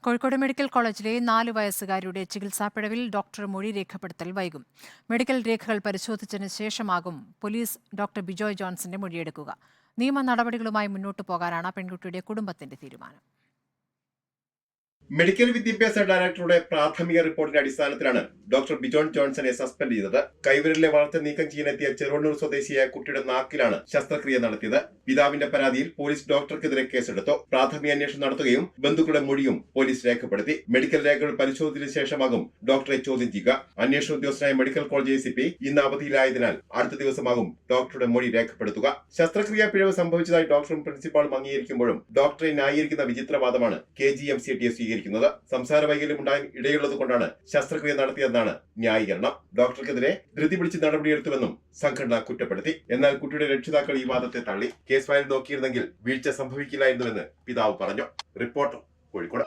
Kozhikode medical കോളേജിലെ 4 വയസ്സുകാരിയുടെ ചികിത്സാപ്പിഴവിൽ doctor മൊഴി രേഖപ്പെടുത്തൽ വൈകും. മെഡിക്കൽ രേഖകൾ പരിശോധിച്ചതിന് ശേഷമാകും പോലീസ് ഡോക്ടർ ബിജോയ് ജോൺസന്റെ മൊഴിയെടുക്കുക. നിയമ നടപടികളുമായി മുന്നോട്ടു പോകാനാണ് പെൺകുട്ടിയുടെ കുടുംബത്തിന്റെ തീരുമാനം. മെഡിക്കൽ വിദ്യാഭ്യാസ ഡയറക്ടറുടെ പ്രാഥമിക റിപ്പോർട്ടിന്റെ അടിസ്ഥാനത്തിലാണ് ഡോക്ടർ ബിജോയ് ജോൺസനെ സസ്പെൻഡ് ചെയ്തത്. കൈവിരലിലെ വളർച്ച നീക്കം ചെയ്യാനെത്തിയ ചെറുവണ്ണൂർ സ്വദേശിയായ കുട്ടിയുടെ നാക്കിലാണ് ശസ്ത്രക്രിയ നടത്തിയത്. പിതാവിന്റെ പരാതിയിൽ പോലീസ് ഡോക്ടർക്കെതിരെ കേസെടുത്തു. പ്രാഥമിക അന്വേഷണം നടത്തുകയും ബന്ധുക്കളുടെ മൊഴിയും പോലീസ് രേഖപ്പെടുത്തി. മെഡിക്കൽ രേഖകൾ പരിശോധിച്ചതിനു ശേഷമാകും ഡോക്ടറെ ചോദ്യം ചെയ്യുക. അന്വേഷണ ഉദ്യോഗസ്ഥനായ മെഡിക്കൽ കോളേജ് ACP ഇന്ന് അവധിയിലായതിനാൽ അടുത്ത ദിവസമാകും ഡോക്ടറുടെ മൊഴി രേഖപ്പെടുത്തുക. ശസ്ത്രക്രിയ പിഴവ് സംഭവിച്ചതായി ഡോക്ടറും പ്രിൻസിപ്പാളും അംഗീകരിക്കുമ്പോഴും ഡോക്ടറെ ന്യായീകരിക്കുന്ന വിചിത്രവാദമാണ് KGMCT സ്വീകരിക്കുന്നത്. സംസാര വൈകല്യം ഉണ്ടാകാൻ ഇടയുള്ളത് കൊണ്ടാണ് ശസ്ത്രക്രിയ നടത്തിയതെന്നാണ് ന്യായീകരണം. ഡോക്ടർക്കെതിരെ ധൃതി പിടിച്ച് നടപടിയെടുത്തുവെന്നും സംഘടന കുറ്റപ്പെടുത്തി. എന്നാൽ കുട്ടിയുടെ രക്ഷിതാക്കൾ ഈ വാദത്തെ തള്ളി. കേസ് ഫയൽ നോക്കിയിരുന്നെങ്കിൽ വീഴ്ച സംഭവിക്കില്ലായിരുന്നുവെന്ന് പിതാവ് പറഞ്ഞു. റിപ്പോർട്ടർ, കോഴിക്കോട്.